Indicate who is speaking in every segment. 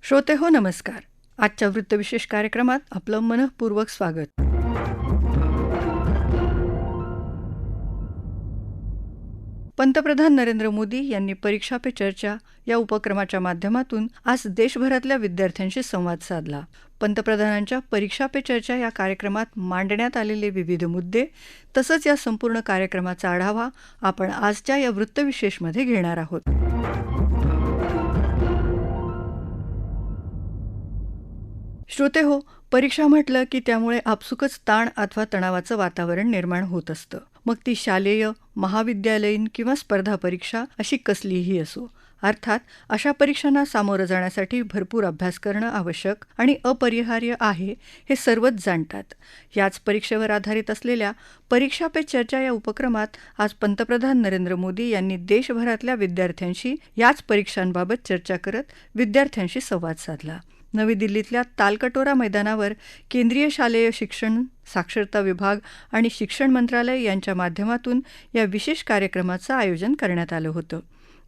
Speaker 1: श्रोते हो नमस्कार. आजच्या वृत्तविशेष कार्यक्रमात आपलं मनःपूर्वक स्वागत. पंतप्रधान नरेंद्र मोदी यांनी परीक्षा पे चर्चा या उपक्रमाच्या माध्यमातून आज देशभरातल्या विद्यार्थ्यांशी संवाद साधला. पंतप्रधानांच्या परीक्षा पे चर्चा या कार्यक्रमात मांडण्यात आलेले विविध मुद्दे तसंच या संपूर्ण कार्यक्रमाचा आढावा आपण आजच्या या वृत्तविशेषमध्ये घेणार आहोत. श्रोते हो, परीक्षा म्हटलं की त्यामुळे आपसुकच ताण अथवा तणावाचं वातावरण निर्माण होत असतं. मग ती शालेय, महाविद्यालयीन किंवा स्पर्धा परीक्षा अशी कसलीही असो. अर्थात अशा परीक्षांना सामोरं जाण्यासाठी भरपूर अभ्यास करणं आवश्यक आणि अपरिहार्य आहे हे सर्वच जाणतात. याच परीक्षेवर आधारित असलेल्या परीक्षा पे चर्चा या उपक्रमात आज पंतप्रधान नरेंद्र मोदी यांनी देशभरातल्या विद्यार्थ्यांशी याच परीक्षांबाबत चर्चा करत विद्यार्थ्यांशी संवाद साधला. नवी दिल्लीतल्या तालकटोरा मैदानावर केंद्रीय शालेय शिक्षण, साक्षरता विभाग आणि शिक्षण मंत्रालय यांच्या माध्यमातून या विशेष कार्यक्रमाचं आयोजन करण्यात आलं होतं.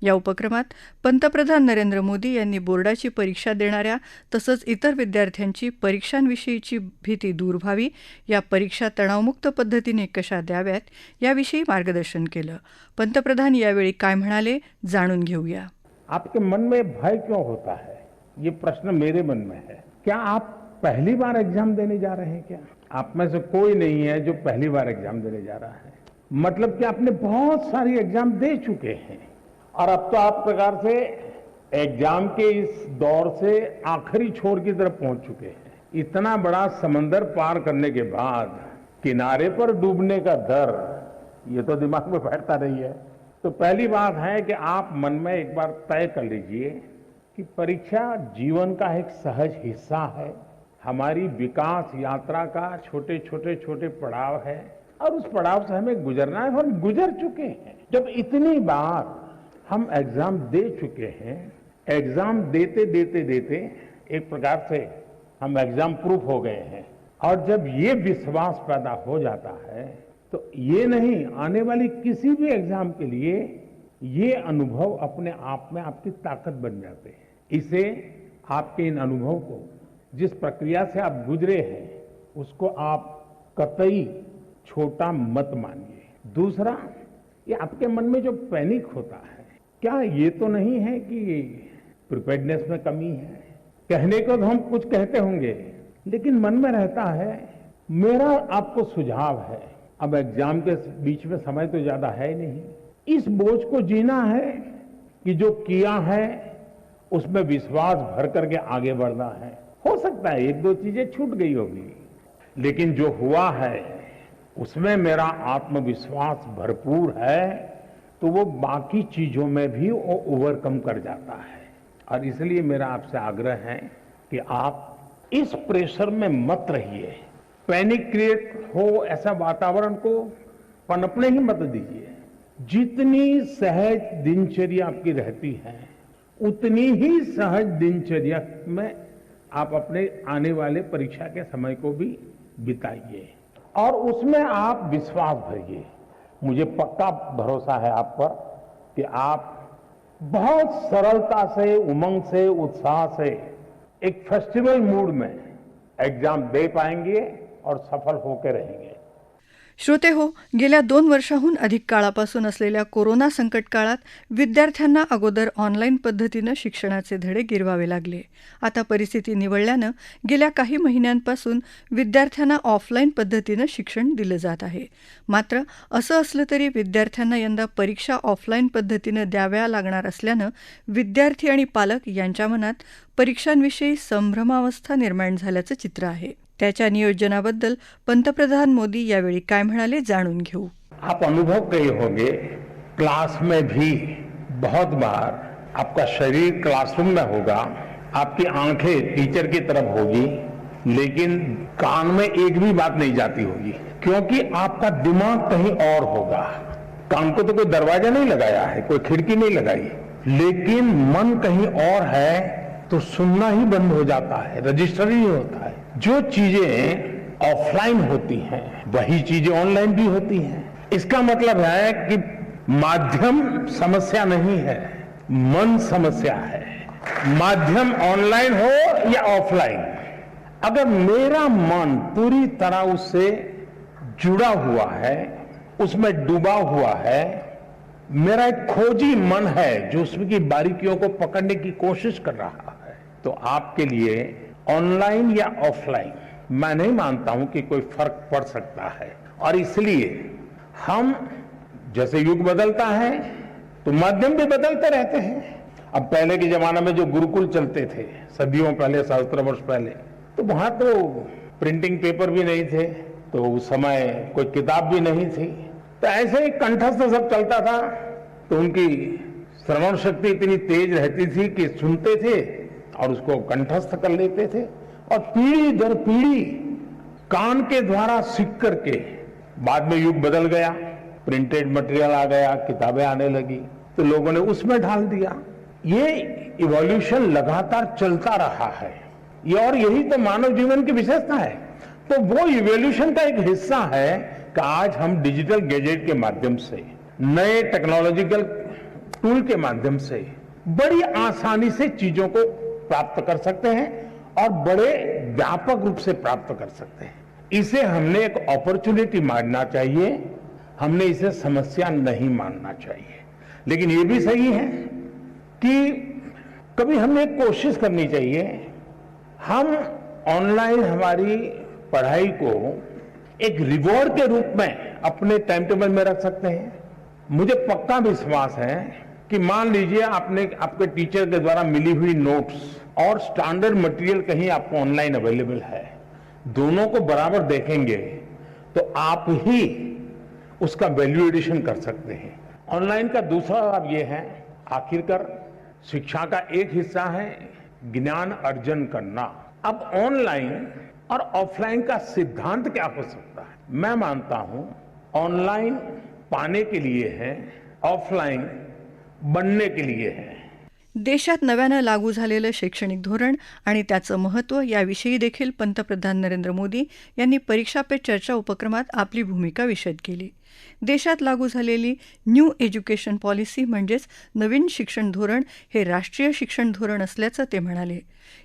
Speaker 1: या उपक्रमात पंतप्रधान नरेंद्र मोदी यांनी बोर्डाची परीक्षा देणाऱ्या तसंच इतर विद्यार्थ्यांची परीक्षांविषयीची भीती दूर व्हावी, या परीक्षा तणावमुक्त पद्धतीने कशा द्याव्यात याविषयी मार्गदर्शन केलं. पंतप्रधान यावेळी काय म्हणाले जाणून घेऊया.
Speaker 2: आपके मन में भय क्यों होता है, ये प्रश्न मेरे मन में है. क्या आप पहली बार एग्जाम देने जा रहे हैं? क्या आप में से कोई नहीं है जो पहली बार एग्जाम देने जा रहा है? मतलब कि आपने बहुत सारी एग्जाम दे चुके हैं और अब तो आप प्रकार से एग्जाम के इस दौर से आखिरी छोर की तरफ पहुंच चुके हैं. इतना बड़ा समंदर पार करने के बाद किनारे पर डूबने का डर, ये तो दिमाग में बैठता नहीं है. तो पहली बात है कि आप मन में एक बार तय कर लीजिए कि परीक्षा जीवन का एक सहज हिस्सा है. हमारी विकास यात्रा का छोटे छोटे पड़ाव है और उस पड़ाव से हमें गुजरना है. हम गुजर चुके हैं. जब इतनी बार हम एग्जाम दे चुके हैं, एग्जाम देते देते देते एक प्रकार से हम एग्जाम प्रूफ हो गए हैं. और जब ये विश्वास पैदा हो जाता है तो ये नहीं, आने वाली किसी भी एग्जाम के लिए ये अनुभव अपने आप में आपकी ताकत बन जाते हैं. इसे आपके इन अनुभव को, जिस प्रक्रिया से आप गुजरे हैं, उसको आप कतई छोटा मत मानिए. दूसरा, ये आपके मन में जो पैनिक होता है, क्या ये तो नहीं है कि प्रिपेयर्डनेस में कमी है? कहने को तो हम कुछ कहते होंगे, लेकिन मन में रहता है. मेरा आपको सुझाव है, अब एग्जाम के बीच में समय तो ज्यादा है नहीं, इस बोझ को जीना है कि जो किया है उसमें विश्वास भर करके आगे बढ़ना है. हो सकता है एक दो चीजें छूट गई होगी, लेकिन जो हुआ है उसमें मेरा आत्मविश्वास भरपूर है, तो वो बाकी चीजों में भी वो ओवरकम कर जाता है. और इसलिए मेरा आपसे आग्रह है कि आप इस प्रेशर में मत रहिए. पैनिक क्रिएट हो ऐसा वातावरण को पनपने ही मत दीजिए. जितनी सहज दिनचर्या आपकी रहती है, उतनी ही सहज दिनचर्या में आप अपने आने वाले परीक्षा के समय को भी बिताइए और उसमें आप विश्वास भरिए. मुझे पक्का भरोसा है आप पर कि आप बहुत सरलता से, उमंग से, उत्साह से एक फेस्टिवल मूड में एग्जाम दे पाएंगे और सफल होकर रहेंगे.
Speaker 1: श्रोते हो, गेल्या 2 वर्षाहून अधिक काळापासून असलेल्या कोरोना संकट काळात विद्यार्थ्यांना अगोदर ऑनलाईन पद्धतीनं शिक्षणाचे धडे गिरवावे लागले. आता परिस्थिती निवळल्यानं गेल्या काही महिन्यांपासून विद्यार्थ्यांना ऑफलाईन पद्धतीनं शिक्षण दिलं जात आहे. मात्र असं असलं तरी विद्यार्थ्यांना यंदा परीक्षा ऑफलाईन पद्धतीनं द्याव्या लागणार असल्यानं विद्यार्थी आणि पालक यांच्या मनात परीक्षांविषयी संभ्रमावस्था निर्माण झाल्याचं चित्र आहे. त्याच्या नियोजनाबद्दल पंतप्रधान मोदी यावेळी काय म्हणाले जाणून घेऊ.
Speaker 2: आप अनुभव किए होंगे, क्लास में भी बहुत बार आपका शरीर क्लासरूम में होगा, आपकी आंखें टीचर की तरफ होगी, लेकिन कान में एक भी बात नहीं जाती होगी, क्योंकि आपका दिमाग कहीं और होगा. कान को तो कोई दरवाजा नहीं लगाया है, कोई खिड़की नहीं लगाई, लेकिन मन कहीं और है तो सुनना ही बंद हो जाता है, रजिस्टर ही होता है. जो चीजें ऑफलाइन होती हैं वही चीजें ऑनलाइन भी होती हैं. इसका मतलब है कि माध्यम समस्या नहीं है, मन समस्या है. माध्यम ऑनलाइन हो या ऑफलाइन, अगर मेरा मन पूरी तरह उससे जुड़ा हुआ है, उसमें डूबा हुआ है, मेरा एक खोजी मन है जो उसकी बारीकियों को पकड़ने की कोशिश कर रहा है, तो आपके लिए ऑनलाइन या ऑफलाइन मैं नहीं मानता हूं कि कोई फर्क पड़ सकता है। और इसलिए हम, जैसे युग बदलता है तो माध्यम भी बदलते रहते हैं। अब पहले के जमाने में जो गुरुकुल चलते थे, सदियों पहले, सहस्त्र वर्ष पहले, तो वहां तो प्रिंटिंग पेपर भी नहीं थे, तो उस समय कोई किताब भी नहीं थी, तो ऐसे ही कंठस्थ सब चलता था। तो उनकी श्रवण शक्ति इतनी तेज रहती थी कि सुनते थे और उसको कंठस्थ कर लेते थे, और पीढ़ी दर पीढ़ी कान के द्वारा सीख करके, बाद में युग बदल गया, प्रिंटेड मटेरियल आ गया, किताबें आने लगी, तो लोगों ने उसमें ढाल दिया। ये इवोल्यूशन लगातार चलता रहा है, ये, और यही तो मानव जीवन की विशेषता है। तो वो इवोल्यूशन का एक हिस्सा है कि आज हम डिजिटल गैजेट के माध्यम से, नए टेक्नोलॉजिकल टूल के माध्यम से बड़ी आसानी से चीजों को प्राप्त कर सकते हैं और बड़े व्यापक रूप से प्राप्त कर सकते हैं। इसे हमने एक अपॉर्चुनिटी मानना चाहिए, हमने इसे समस्या नहीं मानना चाहिए। लेकिन ये भी सही है कि कभी हमें कोशिश करनी चाहिए, हम ऑनलाइन हमारी पढ़ाई को एक रिवॉर्ड के रूप में अपने टाइम टेबल में रख सकते हैं। मुझे पक्का विश्वास है कि मान लीजिए आपने आपके टीचर के द्वारा मिली हुई नोट्स और स्टैंडर्ड मटेरियल कहीं आपको ऑनलाइन अवेलेबल है, दोनों को बराबर देखेंगे तो आप ही उसका वैल्यू एडिशन कर सकते हैं। ऑनलाइन का दूसरा लाभ ये है, आखिरकार शिक्षा का एक हिस्सा है ज्ञान अर्जन करना। अब ऑनलाइन और ऑफलाइन का सिद्धांत क्या हो सकता है? मैं मानता हूं ऑनलाइन पाने के लिए है, ऑफलाइन बनने के लिए है।
Speaker 1: देशात नव्यानं लागू झालेलं शैक्षणिक धोरण आणि त्याचं महत्त्व याविषयी देखील पंतप्रधान नरेंद्र मोदी यांनी परीक्षा पे चर्चा उपक्रमात आपली भूमिका विशद केली. देशात लागू झालेली न्यू एज्युकेशन पॉलिसी म्हणजेच नवीन शिक्षण धोरण हे राष्ट्रीय शिक्षण धोरण असल्याचं ते म्हणाले.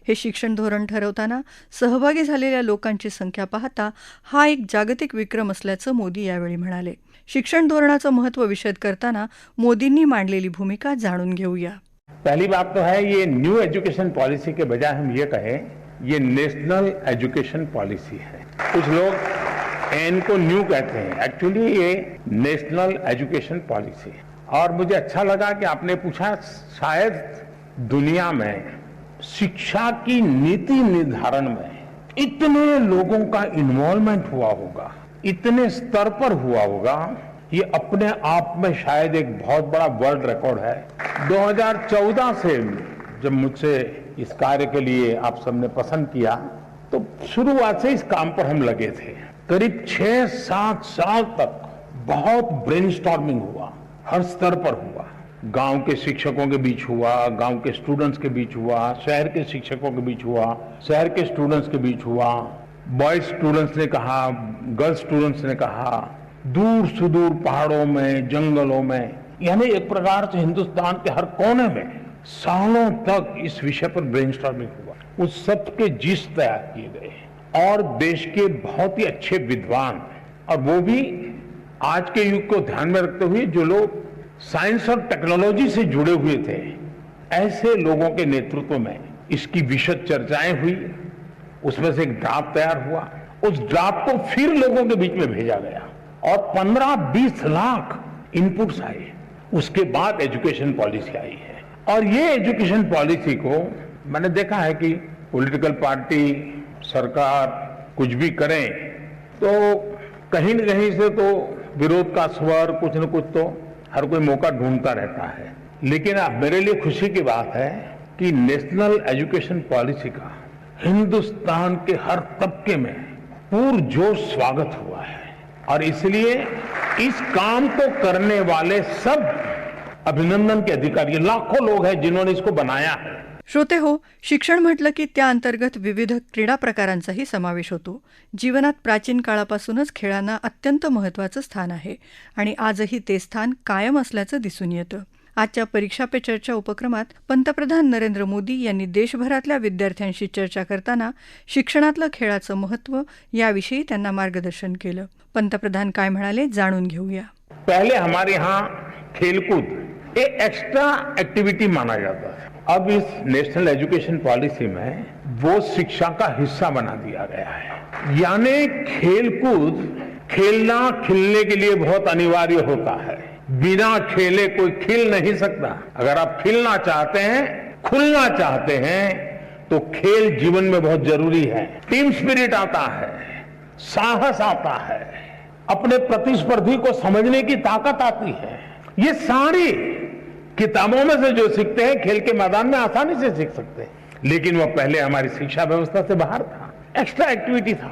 Speaker 1: हे शिक्षण धोरण ठरवताना सहभागी झालेल्या लोकांची संख्या पाहता हा एक जागतिक विक्रम असल्याचं मोदी यावेळी म्हणाले. शिक्षण धोरणाचं महत्त्व विशद करताना मोदींनी मांडलेली भूमिका जाणून घेऊया.
Speaker 2: पहली बात तो है, ये न्यू एजुकेशन पॉलिसी के बजाय हम ये कहें ये नेशनल एजुकेशन पॉलिसी है। कुछ लोग एन को न्यू कहते हैं, एक्चुअली ये नेशनल एजुकेशन पॉलिसी है। और मुझे अच्छा लगा कि आपने पूछा, शायद दुनिया में शिक्षा की नीति निर्धारण में इतने लोगों का इन्वॉल्वमेंट हुआ होगा, इतने स्तर पर हुआ होगा, ये अपने आप में शायद एक बहुत बड़ा वर्ल्ड रिकॉर्ड है। 2014 से जब मुझसे इस कार्य के लिए आप सबने पसंद किया, तो शुरुआत से इस काम पर हम लगे थे। करीब 6-7 साल तक बहुत ब्रेनस्टॉर्मिंग हुआ, हर स्तर पर हुआ। गांव के शिक्षकों के बीच हुआ, गांव के स्टूडेंट्स के बीच हुआ, शहर के शिक्षकों के बीच हुआ, शहर के स्टूडेंट्स के बीच हुआ, बॉयज स्टूडेंट्स ने कहा, गर्ल्स स्टूडेंट्स ने कहा, दूर सुदूर पहाड़ों में, जंगलों में, यानी एक प्रकार से हिंदुस्तान के हर कोने में सालों तक इस विषय पर ब्रेनस्टॉर्मिंग हुआ। उस सब के जिस तैयार किए गए और देश के बहुत ही अच्छे विद्वान, और वो भी आज के युग को ध्यान में रखते हुए जो लोग साइंस और टेक्नोलॉजी से जुड़े हुए थे, ऐसे लोगों के नेतृत्व में इसकी विशद चर्चाएं हुई। उसमें से एक ड्राफ्ट तैयार हुआ, उस ड्राफ्ट को फिर लोगों के बीच में भेजा गया और 15-20 लाख इनपुट्स आए। उसके बाद एजुकेशन पॉलिसी आई है। और ये एजुकेशन पॉलिसी को मैंने देखा है कि पॉलिटिकल पार्टी, सरकार कुछ भी करें तो कहीं न कहीं से तो विरोध का स्वर, कुछ न कुछ तो हर कोई मौका ढूंढता रहता है। लेकिन अब मेरे लिए खुशी की बात है कि नेशनल एजुकेशन पॉलिसी का हिंदुस्तान के हर तबके में पुरजोश स्वागत हुआ है, और इसलिए इस काम को करने वाले सब अभिनंदन के अधिकारी, लाखों लोग हैं जिन्होंने इसको बनाया है।
Speaker 1: श्रोते हो, शिक्षण म्हटलं की त्या अंतर्गत विविध क्रीडा प्रकारांचाही समावेश होतो. जीवनात प्राचीन काळापासूनच खेळांना अत्यंत महत्त्वाचं स्थान आहे आणि आजही ते स्थान कायम असल्याचं दिसून येतं. आजच्या परीक्षा पे चर्चा उपक्रमात पंतप्रधान नरेंद्र मोदी यांनी देशभरातल्या विद्यार्थ्यांशी चर्चा करताना शिक्षणातलं खेळाचं महत्त्व याविषयी त्यांना मार्गदर्शन केलं. पंतप्रधान काय म्हणाले जाणून घेऊया.
Speaker 2: पहले हमारे यहाँ खेलकूद एक एक्स्ट्रा एक्टिविटी माना जाता है. अब इस नेशनल एजुकेशन पॉलिसी में वो शिक्षा का हिस्सा बना दिया गया है. यानी खेलकूद खेलना खिलने के लिए बहुत अनिवार्य होता है. बिना खेले कोई खिल नहीं सकता. अगर आप खिलना चाहते हैं, खुलना चाहते हैं, तो खेल जीवन में बहुत जरूरी है. टीम स्पिरिट आता है, साहस आता है, अपने प्रतिस्पर्धी को समझने की ताकत आती है. ये सारी किताबों में से जो सीखते हैं खेल के मैदान में आसानी से सीख सकते हैं. लेकिन वो पहले हमारी शिक्षा व्यवस्था से बाहर था, एक्स्ट्रा एक्टिविटी था.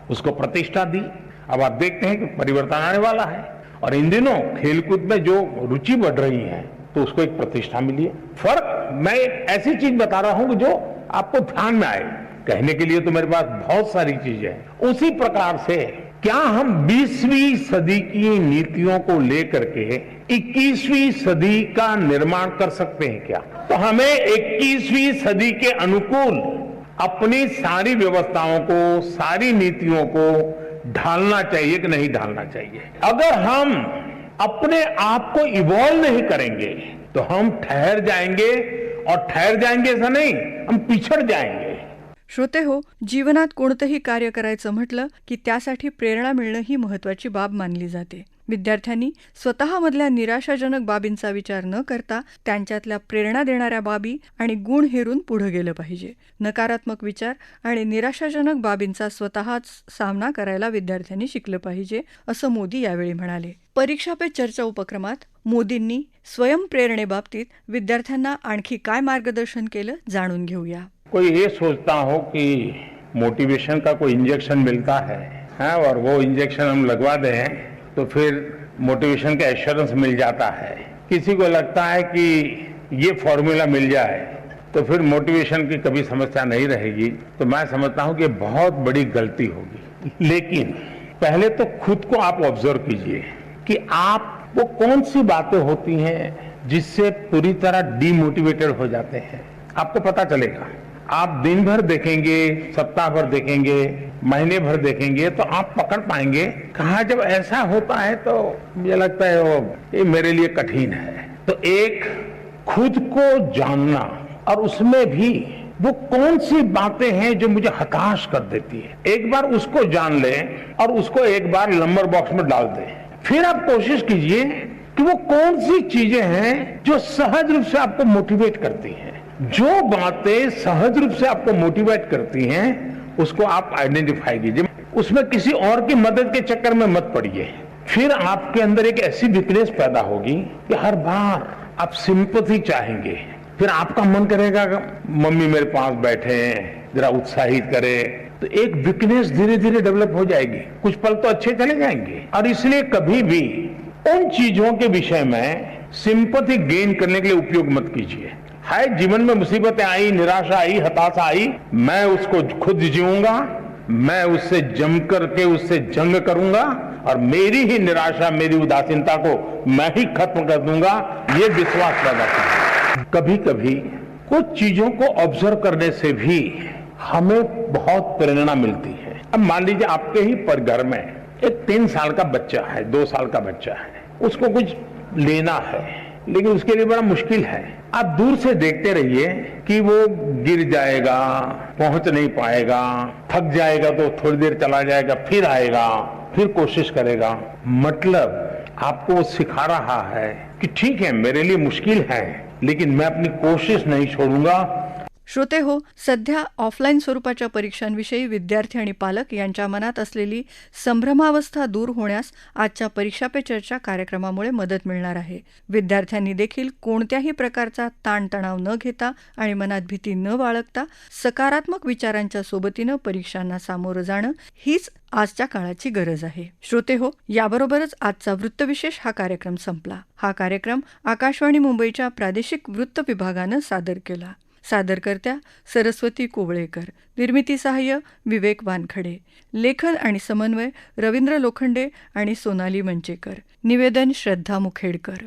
Speaker 2: उसको प्रतिष्ठा दी. अब आप देखते हैं कि परिवर्तन आने वाला है और इन दिनों खेलकूद में जो रुचि बढ़ रही है तो उसको एक प्रतिष्ठा मिली है. फर्क मैं एक ऐसी चीज बता रहा हूं कि जो आपको ध्यान में आए. कहने के लिए तो मेरे पास बहुत सारी चीजें हैं. उसी प्रकार से क्या हम 20वीं सदी की नीतियों को लेकर के 21वीं सदी का निर्माण कर सकते हैं क्या? तो हमें 21वीं सदी के अनुकूल अपनी सारी व्यवस्थाओं को, सारी नीतियों को ढालना चाहिए कि नहीं ढालना चाहिए. अगर हम अपने आप को इवॉल्व नहीं करेंगे तो हम ठहर जाएंगे. और ठहर जाएंगे ऐसा नहीं, हम पिछड़ जाएंगे.
Speaker 1: श्रोते हो, जीवनात कोणतंही कार्य करायचं म्हटलं की त्यासाठी प्रेरणा मिळणं ही महत्त्वाची बाब मानली जाते. विद्यार्थ्यांनी स्वतःमधल्या निराशाजनक बाबींचा विचार न करता त्यांच्यातल्या प्रेरणा देणाऱ्या बाबी आणि गुण हेरून पुढे गेलं पाहिजे. नकारात्मक विचार आणि निराशाजनक बाबींचा स्वतःच सामना करायला विद्यार्थ्यांनी शिकलं पाहिजे, असं मोदी यावेळी म्हणाले. परीक्षा पे चर्चा उपक्रमात मोदींनी स्वयंप्रेरणेबाबतीत विद्यार्थ्यांना आणखी काय मार्गदर्शन केलं जाणून घेऊया.
Speaker 2: कोई ये सोचता हो कि मोटिवेशन का कोई इंजेक्शन मिलता है और वो इंजेक्शन हम लगवा दें तो फिर मोटिवेशन का एश्योरेंस मिल जाता है. किसी को लगता है कि ये फॉर्मूला मिल जाए तो फिर मोटिवेशन की कभी समस्या नहीं रहेगी. तो मैं समझता हूं कि बहुत बड़ी गलती होगी. लेकिन पहले तो खुद को आप ऑब्जर्व कीजिए कि आप वो कौन सी बातें होती हैं जिससे पूरी तरह डीमोटिवेटेड हो जाते हैं. आपको पता चलेगा. आप दिन भर देखेंगे, सप्ताह भर देखेंगे, महीने भर देखेंगे तो आप पकड़ पाएंगे कहा जब ऐसा होता है तो मुझे लगता है ये मेरे लिए कठिन है. तो एक खुद को जानना और उसमें भी वो कौन सी बातें हैं जो मुझे हताश कर देती है, एक बार उसको जान लें और उसको एक बार नंबर बॉक्स में डाल दें. फिर आप कोशिश कीजिए कि वो कौन सी चीजें हैं जो सहज रूप से आपको मोटिवेट करती हैं. जो बातें सहज रूप से आपको मोटिवेट करती हैं उसको आप आइडेंटिफाई कीजिए. उसमें किसी और की मदद के चक्कर में मत पड़िए. फिर आपके अंदर एक ऐसी वीकनेस पैदा होगी कि हर बार आप सिंपैथी चाहेंगे. फिर आपका मन करेगा मम्मी मेरे पास बैठे हैं, जरा उत्साहित करे. तो एक वीकनेस धीरे धीरे डेवलप हो जाएगी. कुछ पल तो अच्छे चले जाएंगे. और इसलिए कभी भी उन चीजों के विषय में सिंपैथी गेन करने के लिए उपयोग मत कीजिए. हाय जीवन में मुसीबतें आई, निराशा आई, हताशा आई, मैं उसको खुद जीऊंगा, मैं उससे जम करके उससे जंग करूंगा और मेरी ही निराशा, मेरी उदासीनता को मैं ही खत्म कर दूंगा. ये विश्वास पैदा करें. कभी कभी कुछ चीजों को ऑब्जर्व करने से भी हमें बहुत प्रेरणा मिलती है. अब मान लीजिए आपके ही पर घर में एक 3 साल का बच्चा है, 2 साल का बच्चा है, उसको कुछ लेना है लेकिन उसके लिए बड़ा मुश्किल है. आप दूर से देखते रहिए कि वो गिर जाएगा, पहुंच नहीं पाएगा, थक जाएगा तो थोड़ी देर चला जाएगा, फिर आएगा, फिर कोशिश करेगा. मतलब आपको वो सिखा रहा है कि ठीक है मेरे लिए मुश्किल है लेकिन मैं अपनी कोशिश नहीं छोड़ूंगा.
Speaker 1: श्रोते हो, सध्या ऑफलाईन स्वरूपाच्या परीक्षांविषयी विद्यार्थी आणि पालक यांच्या मनात असलेली संभ्रमावस्था दूर होण्यास आजच्या परीक्षा पे चर्चा कार्यक्रमामुळे मदत मिळणार आहे. विद्यार्थ्यांनी देखील कोणत्याही प्रकारचा ताणतणाव न घेता आणि मनात भीती न बाळगता सकारात्मक विचारांच्या सोबतीनं परीक्षांना सामोरं जाणं हीच आजच्या काळाची गरज आहे. श्रोते हो, याबरोबरच आजचा वृत्तविशेष हा कार्यक्रम संपला. हा कार्यक्रम आकाशवाणी मुंबईच्या प्रादेशिक वृत्त विभागानं सादर केला. सादरकर्त्या सरस्वती कोवळेकर, निर्मिती सहाय्य विवेक वानखडे, लेखन आणि समन्वय रवींद्र लोखंडे आणि सोनाली मंचेकर, निवेदन श्रद्धा मुखेडकर.